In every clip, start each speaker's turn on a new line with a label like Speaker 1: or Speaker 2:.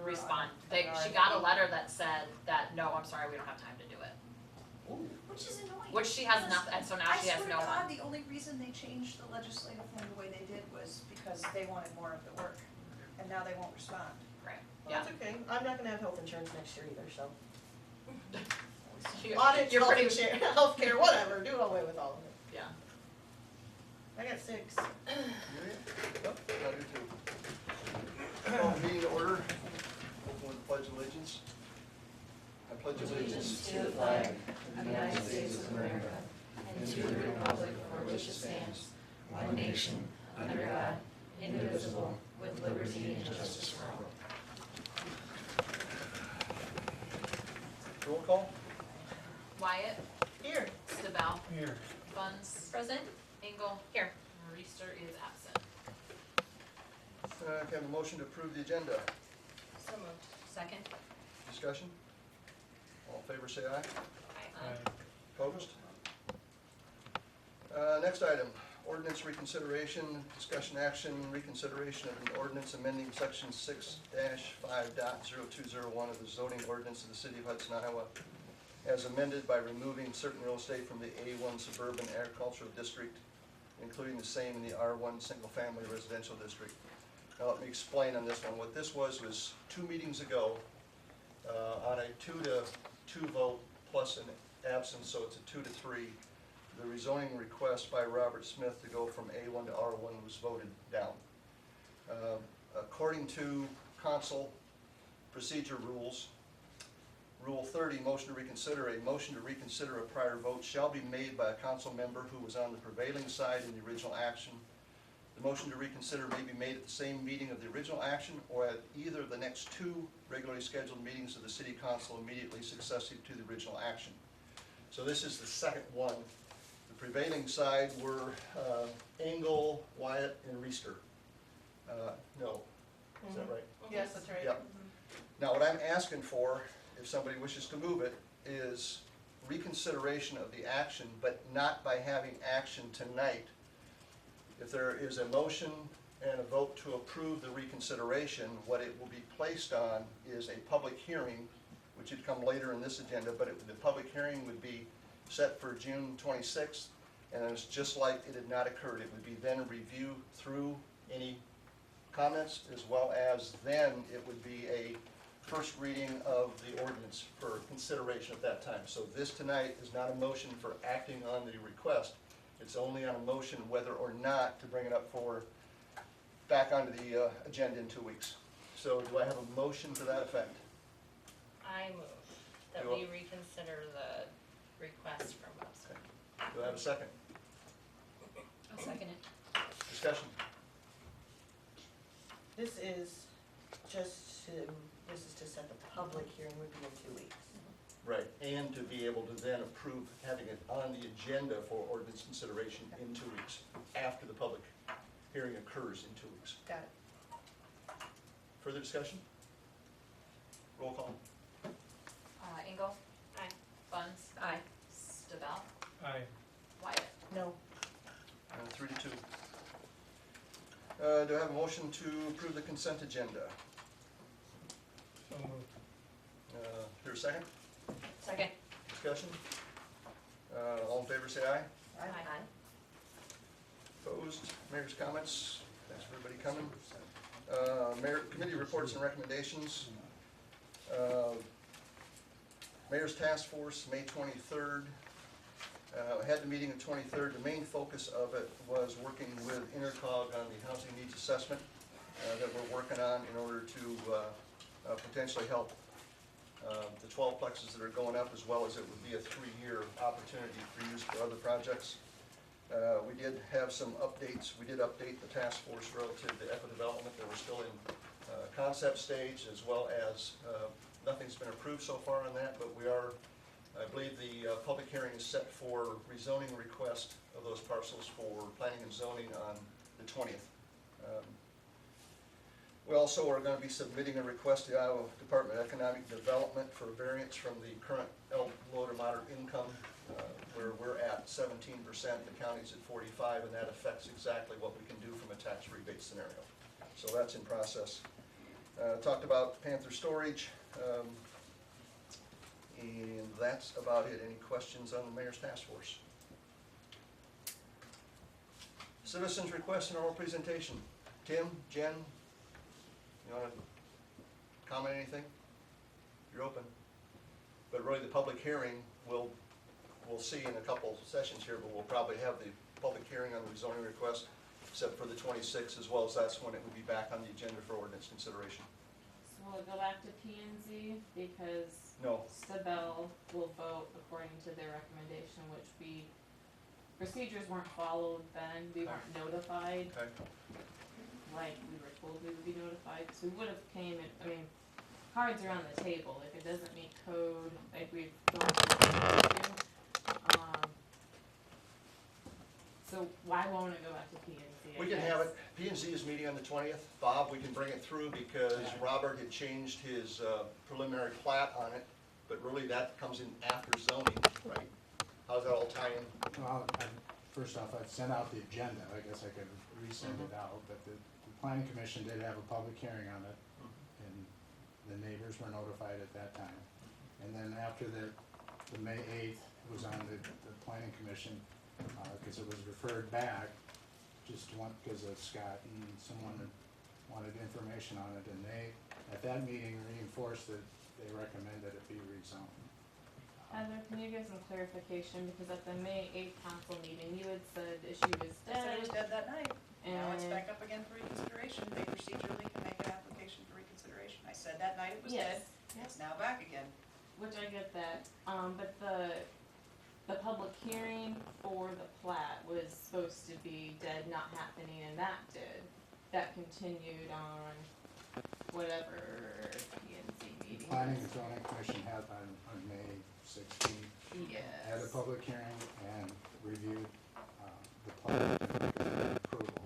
Speaker 1: respond. She got a letter that said that, no, I'm sorry, we don't have time to do it.
Speaker 2: Which is annoying.
Speaker 1: Which she has nothing, and so now she has no
Speaker 2: I swear to God,
Speaker 1: one.
Speaker 2: the only reason they changed the legislative thing the way they did was because they wanted more of the work, and now they won't respond.
Speaker 1: Right,
Speaker 3: Well,
Speaker 1: yeah.
Speaker 3: that's okay, I'm not gonna have health insurance next year either, so.
Speaker 1: You're
Speaker 3: Audit,
Speaker 1: pretty,
Speaker 3: healthcare, whatever, do away with all of it.
Speaker 1: yeah.
Speaker 3: I got 6.
Speaker 4: Yep, I do too. Call meeting to order. Open with the Pledge of Allegiance. I pledge allegiance
Speaker 5: to the flag of the United States of America and to the republic for which it stands, one nation, under God, indivisible, with liberty and justice for all.
Speaker 4: Roll call.
Speaker 1: Wyatt,
Speaker 3: Here.
Speaker 1: Stabell,
Speaker 6: Here.
Speaker 1: Buns,
Speaker 5: Present?
Speaker 1: Engel. Here. Reister is absent.
Speaker 4: Can I have a motion to approve the agenda?
Speaker 5: So moved. Second?
Speaker 4: Discussion? All in favor say aye.
Speaker 1: Aye.
Speaker 4: Opposed? Next item, ordinance reconsideration, discussion action, reconsideration of an ordinance amending section 6-5.0201 of the zoning ordinance of the city of Hudson, Iowa, as amended by removing certain real estate from the A1 suburban agricultural district, including the same in the R1 single-family residential district. Now let me explain on this one. What this was 2 meetings ago, on a 2-2 vote plus an absence, so it's a 2-3, the rezoning request by Robert Smith to go from A1 to R1 was voted down. According to council procedure rules, Rule 30, motion to reconsider. A motion to reconsider a prior vote shall be made by a council member who was on the prevailing side in the original action. The motion to reconsider may be made at the same meeting of the original action or at either of the next 2 regularly scheduled meetings of the city council immediately successive to the original action. So this is the second one. The prevailing side were Engel, Wyatt, and Reister. No, is that right?
Speaker 3: Yes, that's right.
Speaker 4: Yep. Now what I'm asking for, if somebody wishes to move it, is reconsideration of the action, but not by having action tonight. If there is a motion and a vote to approve the reconsideration, what it will be placed on is a public hearing, which would come later in this agenda, but the public hearing would be set for June 26th, and it's just like it had not occurred. It would be then a review through any comments, as well as then it would be a first reading of the ordinance for consideration at that time. So this tonight is not a motion for acting on the request. It's only on a motion whether or not to bring it up for, back onto the agenda in 2 weeks. So do I have a motion to that effect?
Speaker 5: I move that we reconsider the request from Webster.
Speaker 4: Do I have a second?
Speaker 5: I'll second it.
Speaker 4: Discussion?
Speaker 3: This is to set the public hearing would be in 2 weeks.
Speaker 4: Right, and to be able to then approve having it on the agenda for ordinance consideration in 2 weeks, after the public hearing occurs in 2 weeks.
Speaker 3: Got it.
Speaker 4: Further discussion? Roll call.
Speaker 1: Engel.
Speaker 5: Aye.
Speaker 1: Buns.
Speaker 5: Aye.
Speaker 1: Stabell.
Speaker 6: Aye.
Speaker 1: Wyatt.
Speaker 3: No.
Speaker 4: 3-2. Do I have a motion to approve the consent agenda?
Speaker 6: So moved.
Speaker 4: Here a second?
Speaker 5: Second.
Speaker 4: Discussion? All in favor say aye.
Speaker 5: Aye.
Speaker 4: Opposed? Mayor's comments? Thanks for everybody coming. Mayor, committee reports and recommendations. Mayor's task force, May 23rd. Had the meeting on 23rd. The main focus of it was working with Intercog on the housing needs assessment that we're working on in order to potentially help the 12 plexes that are going up, as well as it would be a 3-year opportunity for use for other projects. We did have some updates. We did update the task force relative to eco-development. That we're still in concept stage, as well as nothing's been approved so far on that, but we are, I believe the public hearing is set for rezoning request of those parcels for planning and zoning on the 20th. We also are going to be submitting a request to the Iowa Department of Economic Development for variance from the current low to moderate income, where we're at 17%, the county's at 45%, and that affects exactly what we can do from a tax rebate scenario. So that's in process. Talked about Panther Storage, and that's about it. Any questions on the mayor's task force? Citizens request an oral presentation. Tim, Jen, you wanna comment anything? You're open. But really, the public hearing, we'll see in a couple sessions here, but we'll probably have the public hearing on the zoning request, except for the 26th, as well as that's when it would be back on the agenda for ordinance consideration.
Speaker 5: So will it go back to P and Z because
Speaker 4: No,
Speaker 5: Stabell will vote according to their recommendation, which procedures weren't followed then, we weren't notified,
Speaker 4: okay,
Speaker 5: like we were told we would be notified, so we would have came and, I mean, cards are on the table, if it doesn't meet code, like we've gone through. So why won't it go back to P and Z?
Speaker 4: we can have it. P and Z is meeting on the 20th. Bob, we can bring it through because Robert had changed his preliminary plat on it, but really that comes in after zoning, right? How's that all tie in?
Speaker 6: Well, first off, I've sent out the agenda, I guess I could resend it out, but the planning commission did have a public hearing on it, and the neighbors were notified at that time. And then after the May 8th, it was on the planning commission, because it was referred back, just because of Scott and someone that wanted information on it, and they, at that meeting, reinforced that they recommended it be rezoned.
Speaker 5: Heather, can you give some clarification, because at the May 8th council meeting, you had said the issue was
Speaker 2: I said it was
Speaker 5: dead,
Speaker 2: dead that night. Now it's
Speaker 5: and,
Speaker 2: back up again for reconsideration. They procedurally can make an application for reconsideration. I said that night it was dead.
Speaker 5: yes,
Speaker 2: It's now back again.
Speaker 5: which I get that, but the public hearing for the plat was supposed to be dead, not happening, and that did. That continued on whatever P and Z
Speaker 6: The
Speaker 5: meeting
Speaker 6: planning
Speaker 5: was.
Speaker 6: and zoning commission had on May 16th,
Speaker 5: Yes.
Speaker 6: had a public hearing and reviewed the plan and recommended approval.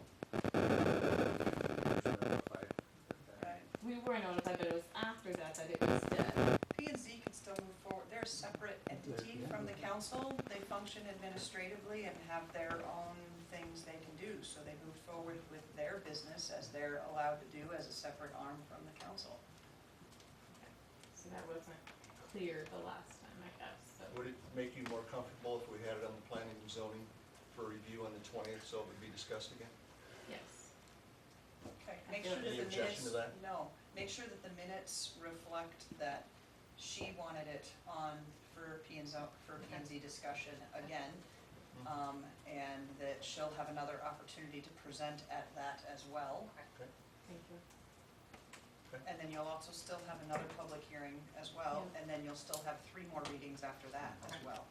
Speaker 2: Right.
Speaker 5: We were notified, but it was after that it was dead.
Speaker 2: P and Z can still move forward. They're a separate entity from the council. They function administratively and have their own things they can do. So they moved forward with their business as they're allowed to do as a separate arm from the council.
Speaker 5: So that wasn't clear the last time, I guess, so.
Speaker 4: Would it make you more comfortable if we had it on the planning and zoning for review on the 20th, so it would be discussed again?
Speaker 5: Yes.
Speaker 2: Okay,
Speaker 5: I
Speaker 2: make
Speaker 5: feel
Speaker 2: sure that
Speaker 4: Any
Speaker 2: the
Speaker 4: objection
Speaker 2: minutes,
Speaker 4: to that?
Speaker 2: no, make sure that the minutes reflect that she wanted it on for P and Z discussion again. And that she'll have another opportunity to present at that as well.
Speaker 5: Thank you.
Speaker 2: And then you'll also still have another public hearing as well, and then you'll still have 3 more readings after that as well.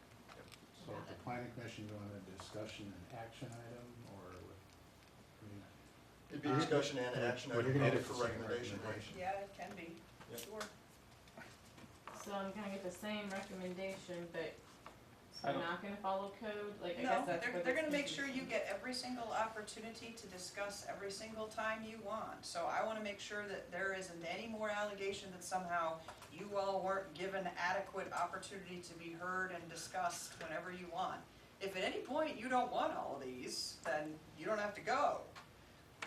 Speaker 6: So if the planning commission, you want a discussion and action item, or what? I mean,
Speaker 4: It'd be discussion and action,
Speaker 6: Well,
Speaker 4: item
Speaker 6: you're gonna
Speaker 4: probably
Speaker 6: get
Speaker 4: for
Speaker 6: the same
Speaker 4: recommendation, right?
Speaker 6: recommendation.
Speaker 2: Yeah, it can be,
Speaker 4: Yep.
Speaker 2: sure.
Speaker 5: So I'm gonna get the same recommendation, but
Speaker 7: I
Speaker 5: we're
Speaker 7: don't-
Speaker 5: not gonna follow code, like, I
Speaker 2: No,
Speaker 5: guess that's where
Speaker 2: they're
Speaker 5: this
Speaker 2: gonna make sure you
Speaker 5: confusion-
Speaker 2: get every single opportunity to discuss every single time you want. So I wanna make sure that there isn't any more allegation that somehow you all weren't given adequate opportunity to be heard and discussed whenever you want. If at any point you don't want all of these, then you don't have to go.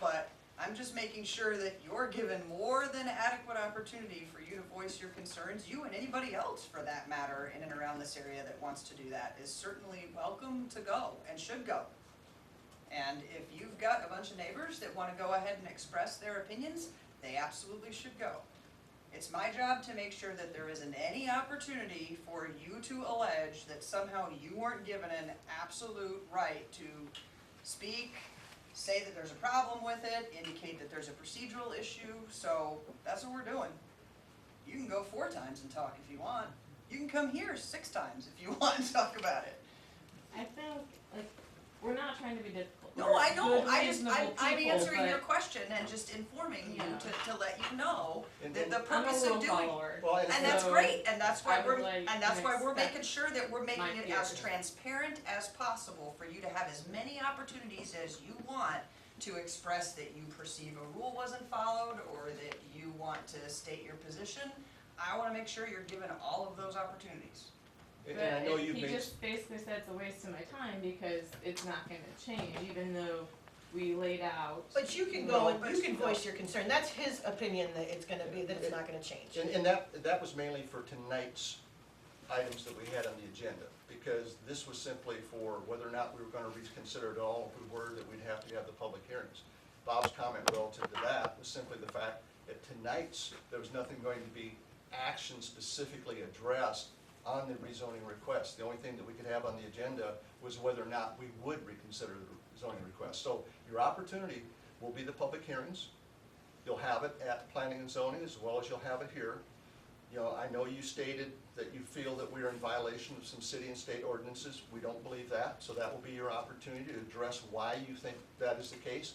Speaker 2: But I'm just making sure that you're given more than adequate opportunity for you to voice your concerns. You and anybody else, for that matter, in and around this area that wants to do that is certainly welcome to go and should go. And if you've got a bunch of neighbors that wanna go ahead and express their opinions, they absolutely should go. It's my job to make sure that there isn't any opportunity for you to allege that somehow you weren't given an absolute right to speak, say that there's a problem with it, indicate that there's a procedural issue, so that's what we're doing. You can go 4 times and talk if you want. You can come here 6 times if you want to talk about it.
Speaker 5: I think, like, we're not trying to be difficult.
Speaker 2: No, I know,
Speaker 5: We're
Speaker 2: I just,
Speaker 5: reasonable
Speaker 2: I'm
Speaker 5: people,
Speaker 2: answering your
Speaker 5: but
Speaker 2: question and just informing you
Speaker 5: Yeah.
Speaker 2: to let you know
Speaker 4: And
Speaker 2: that
Speaker 4: then-
Speaker 2: the
Speaker 5: I'm a
Speaker 2: purpose
Speaker 5: rule
Speaker 2: of doing.
Speaker 5: follower.
Speaker 4: Well,
Speaker 2: And that's
Speaker 5: So,
Speaker 2: great, and that's why
Speaker 5: I would like
Speaker 2: and that's
Speaker 5: to
Speaker 2: why we're
Speaker 5: expect
Speaker 2: making sure that we're making
Speaker 5: my
Speaker 2: it as
Speaker 5: peers.
Speaker 2: transparent as possible for you to have as many opportunities as you want to express that you perceive a rule wasn't followed or that you want to state your position. I wanna make sure you're given all of those opportunities.
Speaker 4: And
Speaker 5: But
Speaker 4: I know you've
Speaker 5: he
Speaker 4: made,
Speaker 5: just basically said it's a waste of my time because it's not gonna change, even though we laid out.
Speaker 3: But you can go and you can voice your concern, that's his opinion that it's gonna be, that it's not gonna change.
Speaker 4: And that was mainly for tonight's items that we had on the agenda, because this was simply for whether or not we were gonna reconsider it all. If we were, that we'd have to have the public hearings. Bob's comment relative to that was simply the fact that tonight's, there was nothing going to be action specifically addressed on the rezoning request. The only thing that we could have on the agenda was whether or not we would reconsider the zoning request. So your opportunity will be the public hearings. You'll have it at planning and zoning as well as you'll have it here. You know, I know you stated that you feel that we are in violation of some city and state ordinances. We don't believe that, so that will be your opportunity to address why you think that is the case.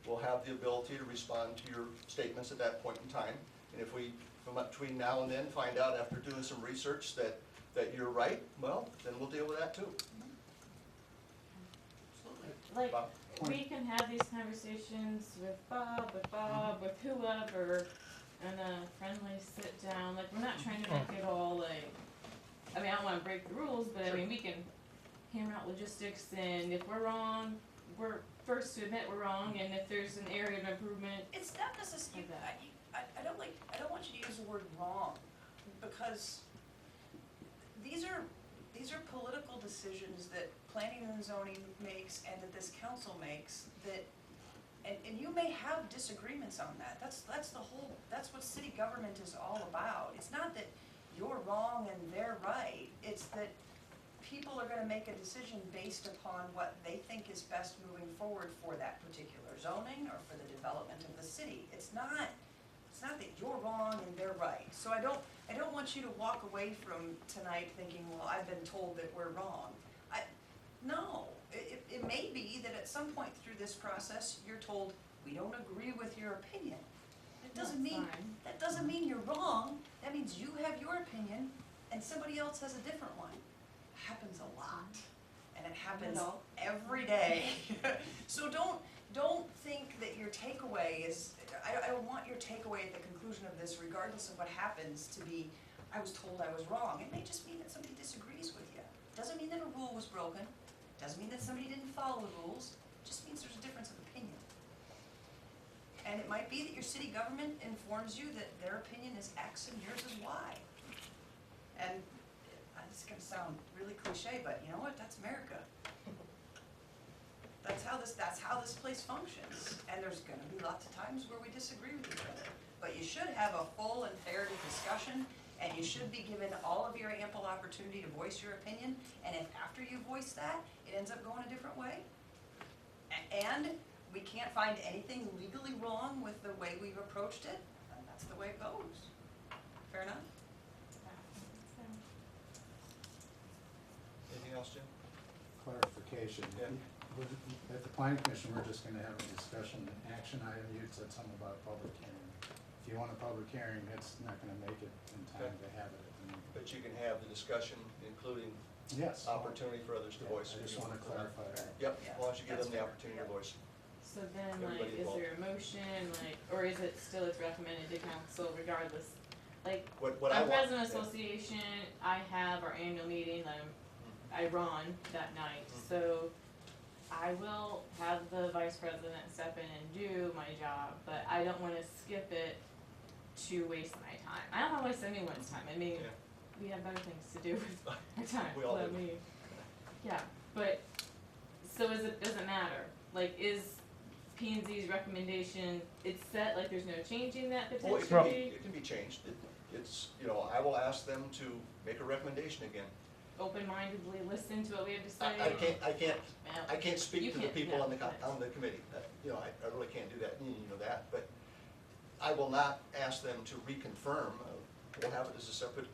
Speaker 4: We'll have the ability to respond to your statements at that point in time. And if we, from between now and then, find out after doing some research that you're right, well, then we'll deal with that too.
Speaker 5: Like,
Speaker 4: Bob?
Speaker 5: we can have these conversations with Bob, with whoever, and a friendly sit down, like, we're not trying to make it all like, I mean, I don't wanna break the rules, but I mean, we can hammer out logistics, and if we're wrong, we're first to admit we're wrong, and if there's an area of improvement,
Speaker 2: It's not necessarily, I don't like, I don't want you to use the word wrong, because these are political decisions that planning and zoning makes and that this council makes that, and you may have disagreements on that. That's what city government is all about. It's not that you're wrong and they're right, it's that people are gonna make a decision based upon what they think is best moving forward for that particular zoning or for the development of the city. It's not that you're wrong and they're right. So I don't want you to walk away from tonight thinking, well, I've been told that we're wrong. No, it may be that at some point through this process, you're told, we don't agree with your opinion. It doesn't
Speaker 5: That's
Speaker 2: mean,
Speaker 5: fine.
Speaker 2: that doesn't mean you're wrong, that means you have your opinion and somebody else has a different one. Happens a lot, and it happens
Speaker 5: It all.
Speaker 2: every day. So don't think that your takeaway is, I don't want your takeaway at the conclusion of this, regardless of what happens, to be, I was told I was wrong. It may just mean that somebody disagrees with you. Doesn't mean that a rule was broken, doesn't mean that somebody didn't follow the rules, just means there's a difference of opinion. And it might be that your city government informs you that their opinion is X and yours is Y. And it's gonna sound really cliche, but you know what, that's America. That's how this place functions, and there's gonna be lots of times where we disagree with each other. But you should have a full and fair discussion, and you should be given all of your ample opportunity to voice your opinion, and if after you voice that, it ends up going a different way, and we can't find anything legally wrong with the way we've approached it, then that's the way it goes. Fair enough?
Speaker 4: Anything else, Jim?
Speaker 6: Clarification.
Speaker 4: Yeah.
Speaker 6: At the planning commission, we're just gonna have a discussion, action item, you said something about a public hearing. If you want a public hearing, it's not gonna make it in time to have it at the meeting.
Speaker 4: But you can have the discussion, including
Speaker 6: Yes.
Speaker 4: opportunity for others to voice.
Speaker 6: I just wanna clarify that.
Speaker 4: Yep,
Speaker 2: Yeah,
Speaker 4: as long as you give
Speaker 2: that's
Speaker 4: them the
Speaker 2: fair.
Speaker 4: opportunity to
Speaker 2: Yep.
Speaker 4: voice.
Speaker 5: So then, like,
Speaker 4: Everybody
Speaker 5: is there a motion, like, or is it still it's recommended to council regardless? Like,
Speaker 4: What I
Speaker 5: I'm
Speaker 4: want.
Speaker 5: president of
Speaker 4: yeah.
Speaker 5: association, I have our annual meeting that I run that night,
Speaker 4: Mhm.
Speaker 5: so I will have the vice president step in and do my job, but I don't wanna skip it to waste my time. I don't wanna waste anyone's time, I mean,
Speaker 4: Yeah.
Speaker 5: we have better things to do with our time,
Speaker 4: We all
Speaker 5: let
Speaker 4: do.
Speaker 5: me, yeah, but, so does it matter? Like, is P and Z's recommendation, it's set, like there's no changing that
Speaker 4: Well,
Speaker 5: potentially?
Speaker 4: it can be changed. It's, you know, I will ask them to make a recommendation again.
Speaker 5: Open-mindedly listen to what we have to say?
Speaker 4: I can't
Speaker 5: You
Speaker 4: speak to the
Speaker 5: can't,
Speaker 4: people
Speaker 5: yeah,
Speaker 4: on the,
Speaker 5: but-
Speaker 4: on the committee. You know, I really can't do that, you know that, but I will not ask them to reconfirm. We'll have it as a separate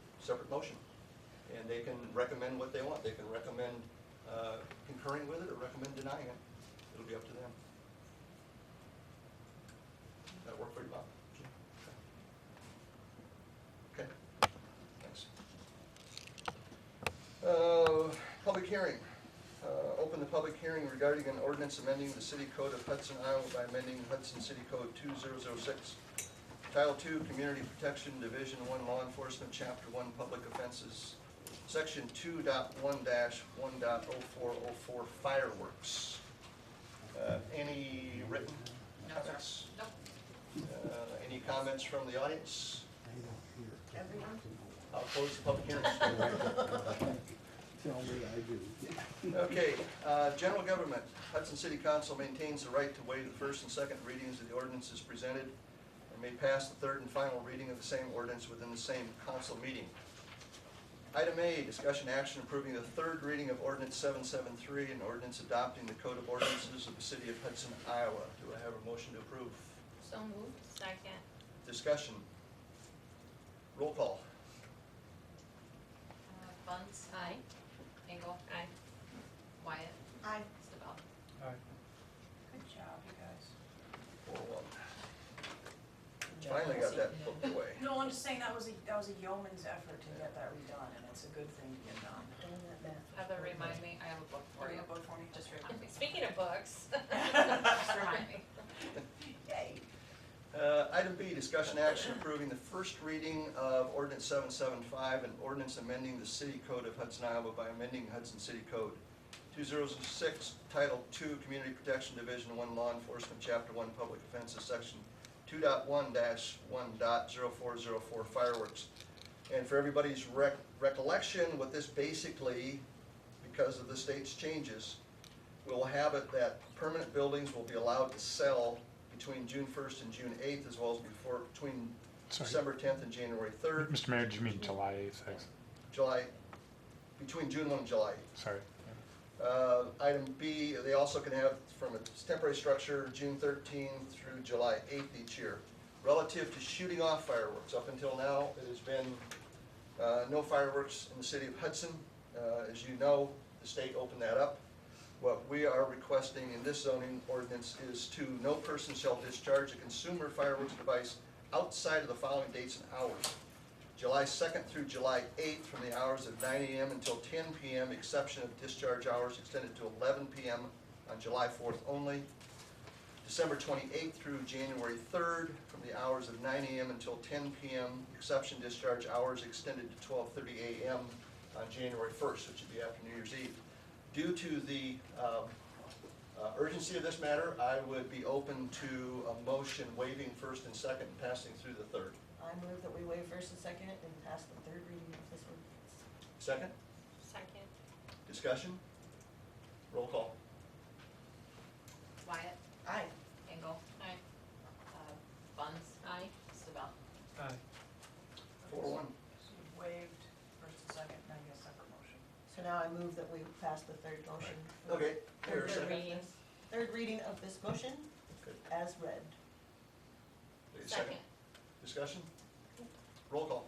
Speaker 4: motion. And they can recommend what they want. They can recommend concurring with it or recommend denying it. It'll be up to them. That work for you, Bob? Okay, thanks. Public hearing. Open the public hearing regarding an ordinance amending the city code of Hudson, Iowa by amending Hudson City Code 2006. Title II, Community Protection, Division 1, Law Enforcement, Chapter 1, Public Offenses, Section 2.1-1.0404, Fireworks. Any written
Speaker 1: No, sir.
Speaker 4: comments?
Speaker 1: Nope.
Speaker 4: Any comments from the audience?
Speaker 3: Everyone?
Speaker 4: I'll close the public hearing.
Speaker 7: Tell me I do.
Speaker 4: Okay, general government. Hudson City Council maintains the right to waive the first and second readings of the ordinances presented and may pass the third and final reading of the same ordinance within the same council meeting. Item A, discussion action approving the third reading of ordinance 773 and ordinance adopting the code of ordinances of the city of Hudson, Iowa. Do I have a motion to approve?
Speaker 1: So moved. Second.
Speaker 4: Discussion. Roll call.
Speaker 1: Bunce? Aye. Engel? Aye. Wyatt?
Speaker 3: Aye.
Speaker 1: Stabell?
Speaker 2: Good job, you guys.
Speaker 4: 4-1. Finally got that booked away.
Speaker 2: No, I'm just saying that was a yeoman's effort to get that redone, and it's a good thing to get done.
Speaker 3: Doing that math.
Speaker 1: Heather, remind me, I have a book for you.
Speaker 2: Bring a book for me.
Speaker 1: Just remind me. Speaking of books, just remind me.
Speaker 2: Yay.
Speaker 4: Item B, discussion action approving the first reading of ordinance 775 and ordinance amending the city code of Hudson, Iowa by amending Hudson City Code 2006, Title II, Community Protection Division 1, Law Enforcement, Chapter 1, Public Offenses, Section 2.1-1.0404 fireworks. And for everybody's recollection, what this basically, because of the state's changes, will have it that permanent buildings will be allowed to sell between June 1st and June 8th, as well as between December 10th and January 3rd.
Speaker 8: Mr. Mayor, do you mean July 8th?
Speaker 4: Between June 1 and July 8th.
Speaker 8: Sorry.
Speaker 4: Item B, they also can have from a temporary structure, June 13th through July 8th each year. Relative to shooting off fireworks, up until now, it has been no fireworks in the city of Hudson. As you know, the state opened that up. What we are requesting in this zoning ordinance is to no person shall discharge a consumer fireworks device outside of the following dates and hours. July 2nd through July 8th from the hours of 9 a.m. until 10 p.m., exception of discharge hours extended to 11 p.m. on July 4th only. December 28th through January 3rd from the hours of 9 a.m. until 10 p.m., exception discharge hours extended to 12:30 a.m. on January 1st, which would be after New Year's Eve. Due to the urgency of this matter, I would be open to a motion waiving first and second and passing through the third.
Speaker 3: I move that we waive first and second and pass the third reading of this ordinance.
Speaker 4: Second?
Speaker 1: Second.
Speaker 4: Discussion? Roll call.
Speaker 1: Wyatt?
Speaker 3: Aye.
Speaker 1: Engel? Aye. Bunce? Aye. Stabell?
Speaker 4: 4-1.
Speaker 2: Waived first and second, now you get a separate motion.
Speaker 3: So now I move that we pass the third motion. for
Speaker 4: Okay.
Speaker 3: Third
Speaker 4: Here, second.
Speaker 3: reading. Third reading of this motion
Speaker 4: Good.
Speaker 3: as read.
Speaker 1: Second.
Speaker 4: Discussion? Roll call.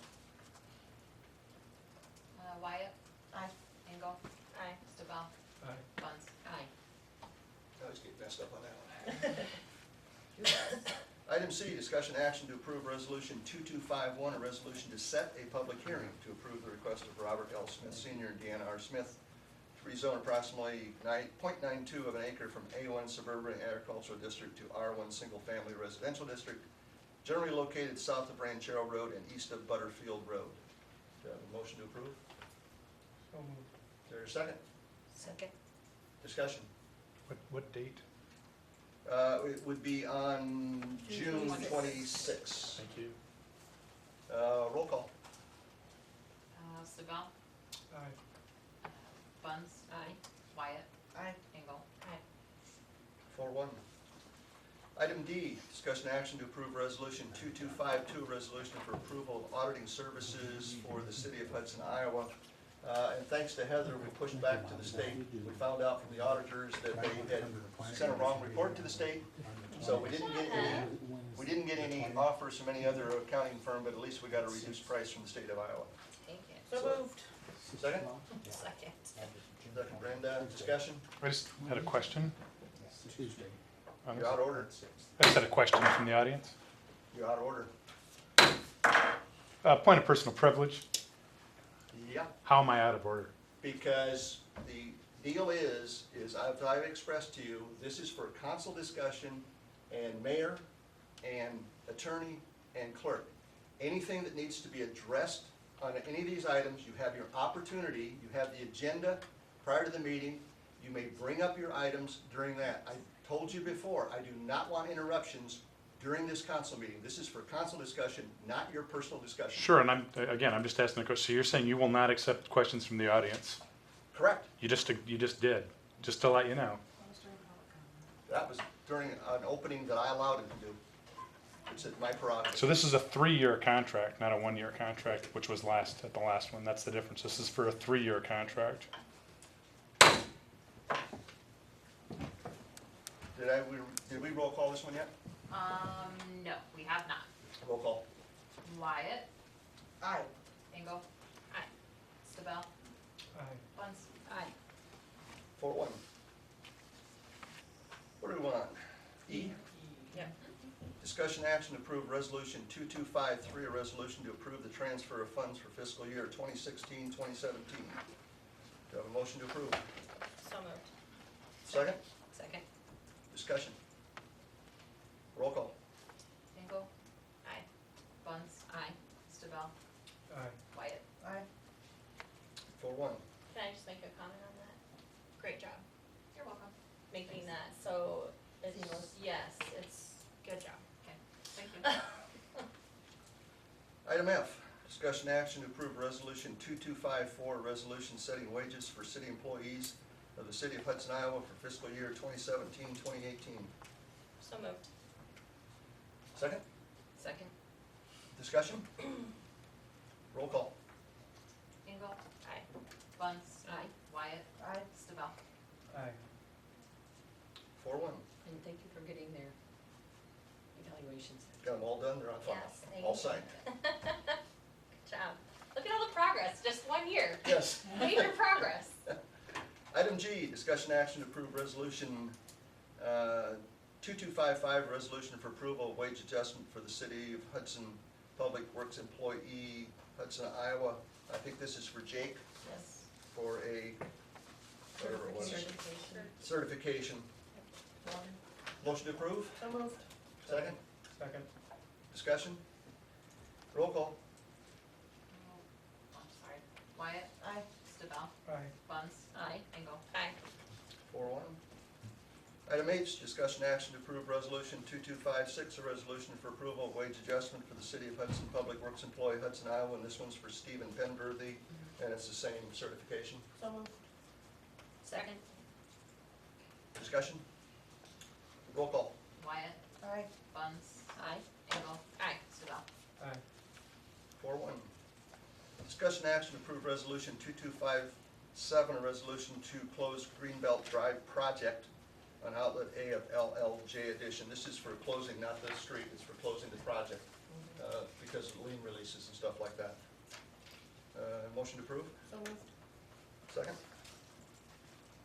Speaker 1: Wyatt?
Speaker 3: Aye.
Speaker 1: Engel? Aye. Stabell?
Speaker 8: Aye.
Speaker 1: Bunce? Aye.
Speaker 4: I always get messed up on that one. Item C, discussion action to approve resolution 2251, a resolution to set a public hearing to approve the request of Robert L. Smith Sr. and Deanna R. Smith to rezone approximately 0.92 of an acre from A1 Suburban Agricultural District to R1 Single Family Residential District, generally located south of Ranchero Road and east of Butterfield Road. Do I have a motion to approve?
Speaker 8: So moved.
Speaker 4: Is there a second?
Speaker 1: Second.
Speaker 4: Discussion.
Speaker 8: What date?
Speaker 4: It would be on June
Speaker 3: June
Speaker 4: 26th.
Speaker 8: Thank you.
Speaker 4: Roll call.
Speaker 1: Stabell?
Speaker 8: Aye.
Speaker 1: Bunce? Aye. Wyatt?
Speaker 3: Aye.
Speaker 1: Engel? Aye.
Speaker 4: 4-1. Item D, discussion action to approve resolution 2252, a resolution for approval of auditing services for the city of Hudson, Iowa. And thanks to Heather, we pushed back to the state. We found out from the auditors that they had sent a wrong report to the state. So we didn't get any offers from any other accounting firm, but at least we got a reduced price from the state of Iowa.
Speaker 1: Take it.
Speaker 3: So moved.
Speaker 4: Second?
Speaker 1: Second.
Speaker 4: Second, Brenda, discussion?
Speaker 8: I just had a question.
Speaker 7: Tuesday.
Speaker 8: on
Speaker 4: You're
Speaker 8: this.
Speaker 4: out of order.
Speaker 8: I just had a question from the audience.
Speaker 4: You're out of order.
Speaker 8: Point of personal privilege.
Speaker 4: Yeah.
Speaker 8: How am I out of order?
Speaker 4: Because the deal is as I've expressed to you, this is for council discussion and mayor and attorney and clerk. Anything that needs to be addressed on any of these items, you have your opportunity, you have the agenda prior to the meeting, you may bring up your items during that. I told you before, I do not want interruptions during this council meeting. This is for council discussion, not your personal discussion.
Speaker 8: Sure, and I'm just asking the question, so you're saying you will not accept questions from the audience?
Speaker 4: Correct.
Speaker 8: You just did, just to let you know.
Speaker 4: That was during an opening that I allowed him to do. It's at my prerogative.
Speaker 8: So this is a 3-year contract, not a 1-year contract, which was at the last one. That's the difference. This is for a 3-year contract.
Speaker 4: Did we roll call this one yet?
Speaker 1: No, we have not.
Speaker 4: Roll call.
Speaker 1: Wyatt,
Speaker 3: Aye.
Speaker 1: Engel. Aye. Stabell.
Speaker 7: Aye.
Speaker 1: Bunce. Aye.
Speaker 4: 4-1. What do we want? E?
Speaker 1: Yeah.
Speaker 4: Discussion action to approve resolution 2253, a resolution to approve the transfer of funds for fiscal year 2016, 2017. Do you have a motion to approve?
Speaker 1: So moved.
Speaker 4: Second?
Speaker 1: Second.
Speaker 4: Discussion. Roll call.
Speaker 1: Engel. Aye. Bunce. Aye. Stabell.
Speaker 7: Aye.
Speaker 1: Wyatt.
Speaker 3: Aye.
Speaker 4: 4-1.
Speaker 9: Can I just make a comment on that? Great job
Speaker 1: You're welcome.
Speaker 9: making that, so it's,
Speaker 3: Seamless.
Speaker 9: yes, it's, good job.
Speaker 1: Okay, thank you.
Speaker 4: Item F, discussion action to approve resolution 2254, a resolution setting wages for city employees of the city of Hudson, Iowa for fiscal year 2017, 2018.
Speaker 9: So moved.
Speaker 4: Second?
Speaker 1: Second.
Speaker 4: Discussion? Roll call.
Speaker 1: Engel.
Speaker 9: Aye.
Speaker 1: Bunce. Aye. Wyatt.
Speaker 3: Aye.
Speaker 1: Stabell.
Speaker 7: Aye.
Speaker 4: 4-1.
Speaker 10: And thank you for getting their evaluations.
Speaker 4: Got them all done, they're on file.
Speaker 9: Yes, thank
Speaker 4: All
Speaker 9: you.
Speaker 4: signed.
Speaker 9: Good job. Look at all the progress, just 1 year.
Speaker 4: Yes.
Speaker 9: Major progress.
Speaker 4: Item G, discussion action to approve resolution 2255, a resolution for approval of wage adjustment for the city of Hudson Public Works employee, Hudson, Iowa. I think this is for Jake
Speaker 3: Yes.
Speaker 4: for a, whatever it was,
Speaker 3: Certification.
Speaker 4: certification. Motion to approve?
Speaker 3: So moved.
Speaker 4: Second?
Speaker 7: Second.
Speaker 4: Discussion? Roll call.
Speaker 1: I'm sorry. Wyatt.
Speaker 3: Aye.
Speaker 1: Stabell.
Speaker 7: Aye.
Speaker 1: Bunce. Aye. Engel.
Speaker 9: Aye.
Speaker 4: 4-1. Item H, discussion action to approve resolution 2256, a resolution for approval of wage adjustment for the city of Hudson Public Works employee, Hudson, Iowa, and this one's for Stephen Penberthy, and it's the same certification.
Speaker 3: So moved.
Speaker 9: Second.
Speaker 4: Discussion? Roll call.
Speaker 1: Wyatt.
Speaker 3: Aye.
Speaker 1: Bunce.
Speaker 9: Aye.
Speaker 1: Engel.
Speaker 9: Aye.
Speaker 1: Stabell.
Speaker 7: Aye.
Speaker 4: 4-1. Discussion action to approve resolution 2257, a resolution to close Greenbelt Drive project on outlet A of LLJ edition. This is for closing, not the street, it's for closing the project, because of lien releases and stuff like that. Motion to approve?
Speaker 3: So moved.
Speaker 4: Second?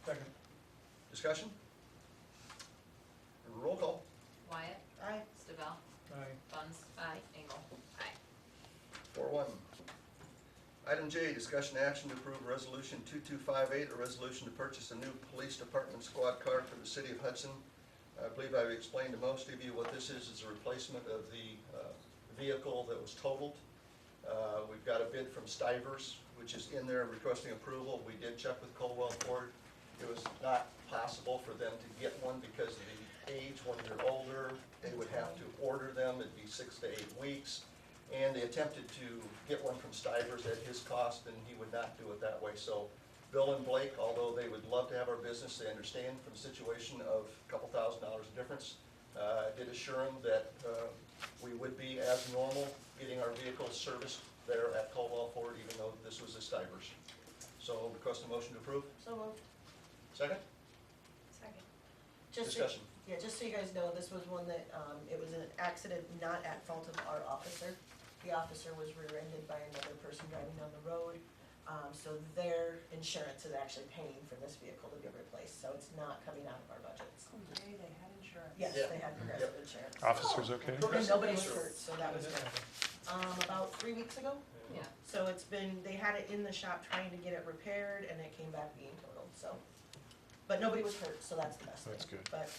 Speaker 7: Second.
Speaker 4: Discussion? Roll call.
Speaker 1: Wyatt.
Speaker 3: Aye.
Speaker 1: Stabell.
Speaker 7: Aye.
Speaker 1: Bunce. Aye. Engel.
Speaker 9: Aye.
Speaker 4: 4-1. Item J, discussion action to approve resolution 2258, a resolution to purchase a new police department squad car for the city of Hudson. I believe I've explained to most of you what this is a replacement of the vehicle that was totaled. We've got a bid from Stivers, which is in there requesting approval. We did check with Colwell Ford. It was not possible for them to get one because of the age. When you're older, they would have to order them. It'd be 6 to 8 weeks. And they attempted to get one from Stivers at his cost, and he would not do it that way. So Bill and Blake, although they would love to have our business, they understand from the situation of a couple $1,000 difference. Did assure them that we would be, as normal, getting our vehicles serviced there at Caldwell Ford, even though this was a Stivers. So request a motion to approve.
Speaker 3: So moved.
Speaker 4: Second?
Speaker 9: Second.
Speaker 3: Just so-
Speaker 4: Discussion.
Speaker 3: Yeah, just so you guys know, this was one that, it was an accident not at fault of our officer. The officer was rear-ended by another person driving down the road. So their insurance is actually paying for this vehicle to be replaced, so it's not coming out of our budgets.
Speaker 2: Oh, yay, they had insurance.
Speaker 3: Yes,
Speaker 4: Yeah.
Speaker 3: they had progressive insurance.
Speaker 8: Officers okay?
Speaker 3: And nobody was hurt, so that was good. About 3 weeks ago.
Speaker 1: Yeah.
Speaker 3: So it's been, they had it in the shop trying to get it repaired, and it came back being totaled, so. But nobody was hurt, so that's the best thing.
Speaker 8: That's good.
Speaker 3: But,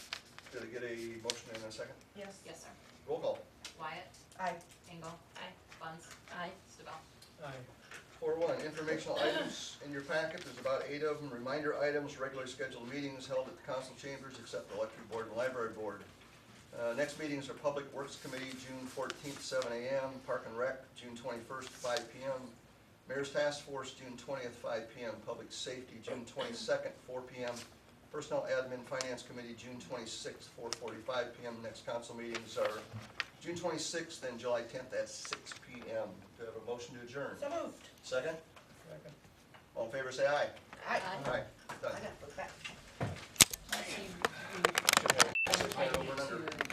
Speaker 4: Did I get a motion in a second?
Speaker 3: yes.
Speaker 1: Yes, sir.
Speaker 4: Roll call.
Speaker 1: Wyatt.
Speaker 3: Aye.
Speaker 1: Engel.
Speaker 9: Aye.
Speaker 1: Bunce.
Speaker 9: Aye.
Speaker 1: Stabell.
Speaker 7: Aye.
Speaker 4: 4-1, information informational items in your packet, there's about 8 of them. Reminder items, regularly scheduled meetings held at the council chambers except the electric board and library board. Next meetings are Public Works Committee, June 14th, 7 a.m., Park and Rec, June 21st, 5 p.m., Mayor's Task Force, June 20th, 5 p.m., Public Safety, June 22nd, 4 p.m., Personnel Admin Finance Committee, June 26th, 4:45 p.m. Next council meetings are June 26th and July 10th at 6 p.m. Do I have a motion to adjourn?
Speaker 3: So moved.
Speaker 4: Second?
Speaker 7: Second.
Speaker 4: All in favor, say aye.
Speaker 3: Aye.
Speaker 4: Aye.
Speaker 3: I
Speaker 4: Done.
Speaker 3: gotta put that.
Speaker 4: Over and under.